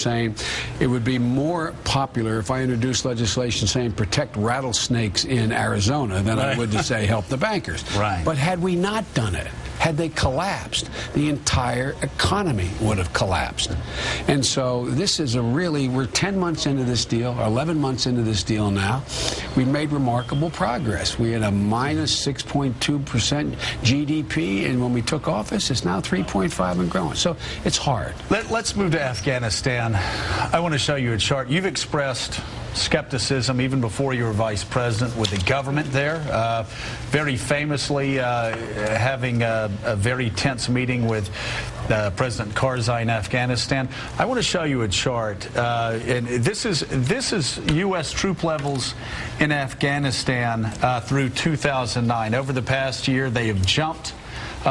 saying it would be more popular if I introduced legislation saying protect rattlesnakes in Arizona than I would to say help the bankers. Right. But had we not done it, had they collapsed, the entire economy would have collapsed. And so this is we're 10 months into this deal, or 11 months into this deal now. We've made remarkable progress. We had a minus 6.2% GDP, and when we took office, it's now 3.5 and growing. So it's hard. Let's move to Afghanistan. I want to show you a chart. You've expressed skepticism even before you were vice president with the government there, very famously having a very tense meeting with President Karzai in Afghanistan. I want to show you a chart, and this is U.S. troop levels in Afghanistan through 2009. Over the past year, they have jumped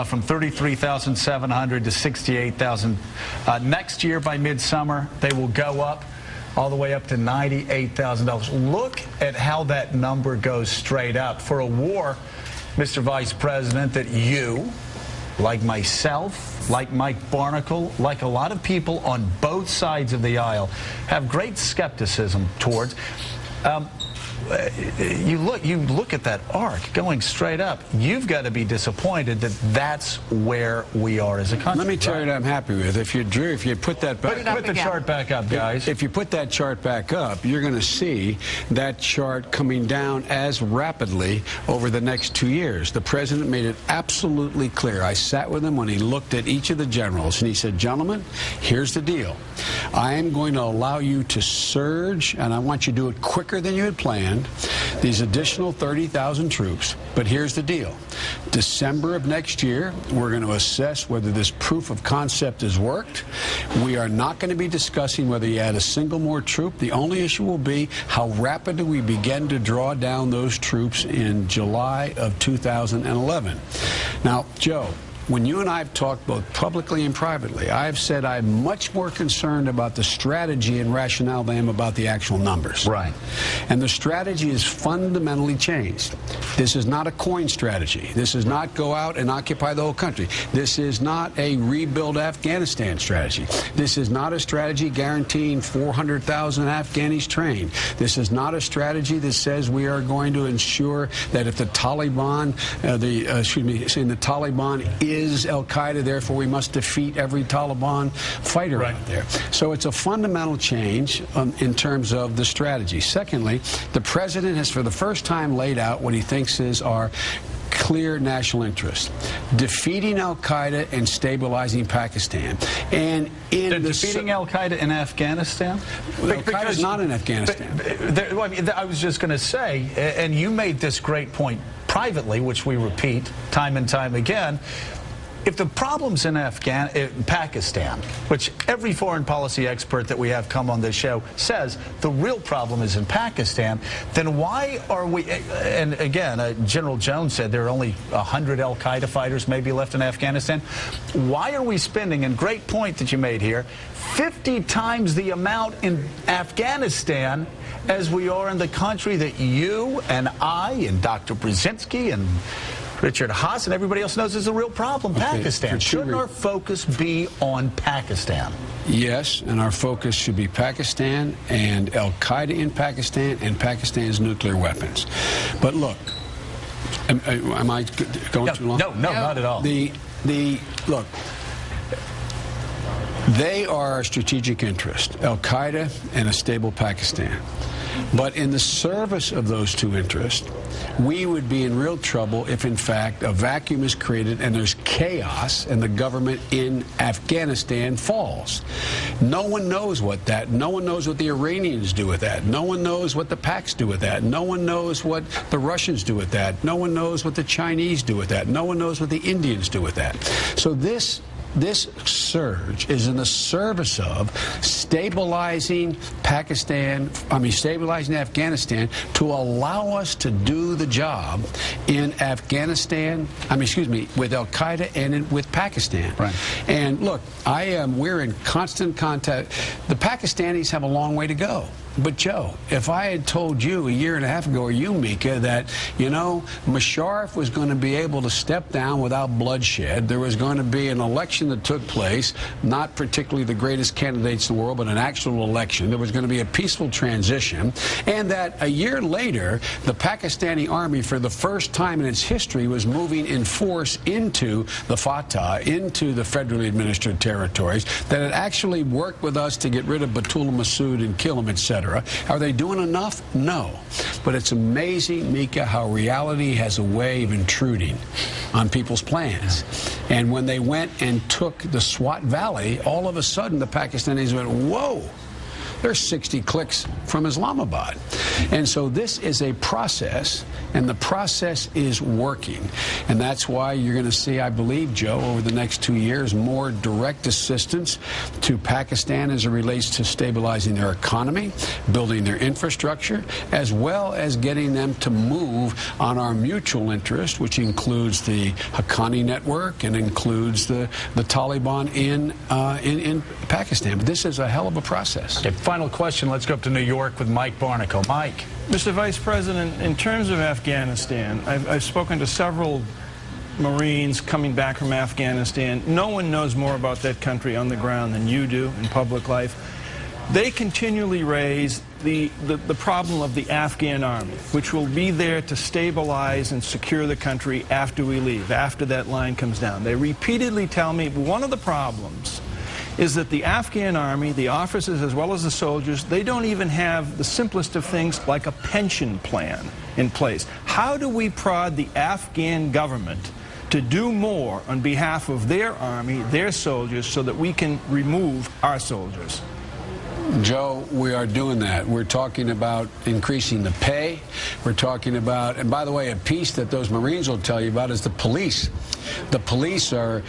from 33,700 to 68,000. Next year, by midsummer, they will go up all the way up to $98,000. Look at how that number goes straight up. For a war, Mr. Vice President, that you, like myself, like Mike Barnacle, like a lot of people on both sides of the aisle, have great skepticism towards. You look at that arc going straight up. You've got to be disappointed that that's where we are as a country. Let me tell you what I'm happy with. If you put that back, put the chart back up, guys. If you put that chart back up, you're going to see that chart coming down as rapidly over the next 2 years. The president made it absolutely clear. I sat with him when he looked at each of the generals, and he said, "Gentlemen, here's the deal. I am going to allow you to surge, and I want you to do it quicker than you had planned. These additional 30,000 troops. But here's the deal. December of next year, we're going to assess whether this proof of concept has worked. We are not going to be discussing whether you add a single more troop. The only issue will be how rapidly we begin to draw down those troops in July of 2011. Now, Joe, when you and I have talked both publicly and privately, I've said I'm much more concerned about the strategy and rationale than I am about the actual numbers. Right. And the strategy is fundamentally changed. This is not a coin strategy. This is not go out and occupy the whole country. This is not a rebuild Afghanistan strategy. This is not a strategy guaranteeing 400,000 Afghanis trained. This is not a strategy that says we are going to ensure that if the Taliban, the Taliban is al-Qaeda, therefore we must defeat every Taliban fighter out there. So it's a fundamental change in terms of the strategy. Secondly, the president has for the first time laid out what he thinks is our clear national interest: defeating al-Qaeda and stabilizing Pakistan. And in defeating al-Qaeda in Afghanistan? Al-Qaeda is not in Afghanistan. I was just going to say, and you made this great point privately, which we repeat time and time again. If the problem's in Pakistan, which every foreign policy expert that we have come on this show says the real problem is in Pakistan, then why are we, and again, General Jones said there are only 100 al-Qaeda fighters maybe left in Afghanistan. Why are we spending, and great point that you made here, 50 times the amount in Afghanistan as we are in the country that you and I and Dr. Brzezinski and Richard Haas and everybody else knows is a real problem, Pakistan. Shouldn't our focus be on Pakistan? Yes, and our focus should be Pakistan and al-Qaeda in Pakistan and Pakistan's nuclear weapons. But look, am I going too long? No, not at all. Look, they are our strategic interest, al-Qaeda and a stable Pakistan. But in the service of those two interests, we would be in real trouble if, in fact, a vacuum is created and there's chaos and the government in Afghanistan falls. No one knows what that. No one knows what the Iranians do with that. No one knows what the Pacs do with that. No one knows what the Russians do with that. No one knows what the Chinese do with that. No one knows what the Indians do with that. So this surge is in the service of stabilizing stabilizing Afghanistan to allow us to do the job in Afghanistan, with al-Qaeda and with Pakistan. Right. And look, we're in constant contact. The Pakistanis have a long way to go. But, Joe, if I had told you a year and a half ago, or you, Mika, that, Musharraf was going to be able to step down without bloodshed, there was going to be an election election that took place, not particularly the greatest candidates in the world, but an actual election. There was going to be a peaceful transition, and that a year later, the Pakistani army, for the first time in its history, was moving in force into the Fatah, into the federally administered territories, that it actually worked with us to get rid of Batullah Masood and kill him, etc. Are they doing enough? No. But it's amazing, Mika, how reality has a way of intruding on people's plans. And when they went and took the Swat Valley, all of a sudden the Pakistanis went, whoa, they're 60 clicks from Islamabad. And so this is a process, and the process is working. And that's why you're going to see, I believe, Joe, over the next 2 years, more direct assistance to Pakistan as it relates to stabilizing their economy, building their infrastructure, as well as getting them to move on our mutual interest, which includes the Haqqani network and includes the Taliban in Pakistan. But this is a hell of a process. Okay, final question. Let's go up to New York with Mike Barnicle. Mike. Mr. Vice President, in terms of Afghanistan, I've spoken to several Marines coming back from Afghanistan. No one knows more about that country on the ground than you do in public life. They continually raise the problem of the Afghan army, which will be there to stabilize and secure the country after we leave, after that line comes down. They repeatedly tell me one of the problems is that the Afghan army, the officers as well as the soldiers, they don't even have the simplest of things like a pension plan in place. How do we prod the Afghan government to do more on behalf of their army, their soldiers, so that we can remove our soldiers? Joe, we are doing that. We're talking about increasing the pay. We're talking about, and by the way, a piece that those Marines will tell you about is the police. The police are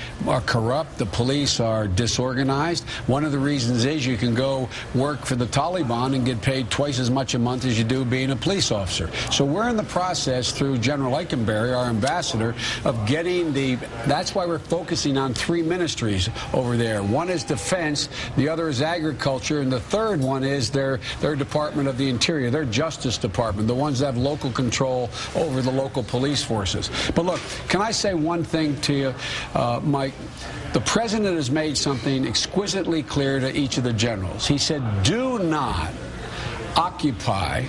corrupt. The police are disorganized. One of the reasons is you can go work for the Taliban and get paid twice as much a month as you do being a police officer. So we're in the process through General Eikenberry, our ambassador, of getting that's why we're focusing on 3 ministries over there. One is defense, the other is agriculture, and the third one is their Department of the Interior, their Justice Department, the ones that have local control over the local police forces. But look, can I say one thing to you, Mike? The president has made something exquisitely clear to each of the generals. He said, do not occupy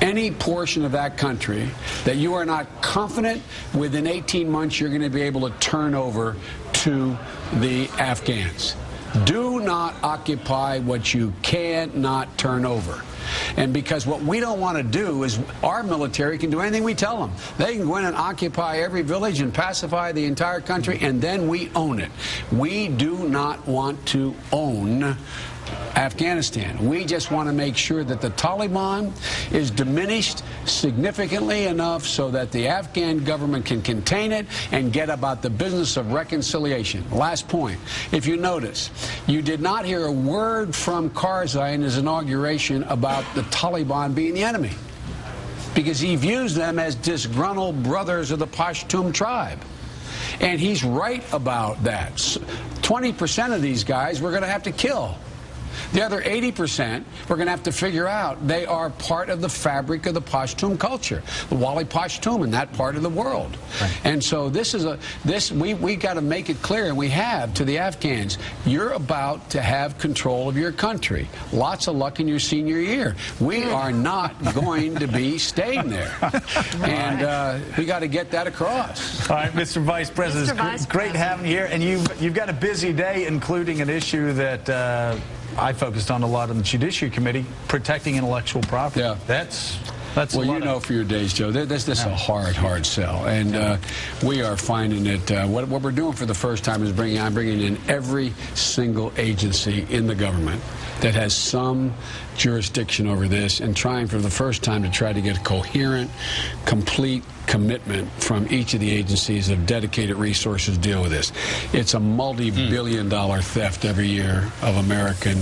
any portion of that country that you are not confident within 18 months you're going to be able to turn over to the Afghans. Do not occupy what you cannot turn over. And because what we don't want to do is our military can do anything we tell them. They can go in and occupy every village and pacify the entire country, and then we own it. We do not want to own Afghanistan. We just want to make sure that the Taliban is diminished significantly enough so that the Afghan government can contain it and get about the business of reconciliation. Last point. If you notice, you did not hear a word from Karzai in his inauguration about the Taliban being the enemy, because he views them as disgruntled brothers of the Pashtun tribe. And he's right about that. 20% of these guys we're going to have to kill. The other 80% we're going to have to figure out. They are part of the fabric of the Pashtun culture, the Wali Pashtun in that part of the world. Right. And so we got to make it clear, and we have, to the Afghans, you're about to have control of your country. Lots of luck in your senior year. We are not going to be staying there. And we got to get that across. All right, Mr. Vice President, it's great having you here. And you've got a busy day, including an issue that I focused on a lot on the Judiciary Committee, protecting intellectual property. Yeah. That's well, you know, for your days, Joe, this is a hard sell, and we are finding it. What we're doing for the first time is I'm bringing in every single agency in the government that has some jurisdiction over this, and trying for the first time to try to get a coherent, complete commitment from each of the agencies of dedicated resources to deal with this. It's a multi-billion-dollar theft every year of American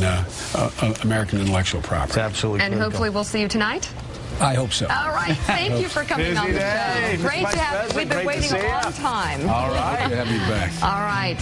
intellectual property. It's absolutely and critical. hopefully we'll see you tonight. I hope so. All right. Thank you for coming on the show. Great to have you. We've been waiting a long time. All right. Good to have you back. All right.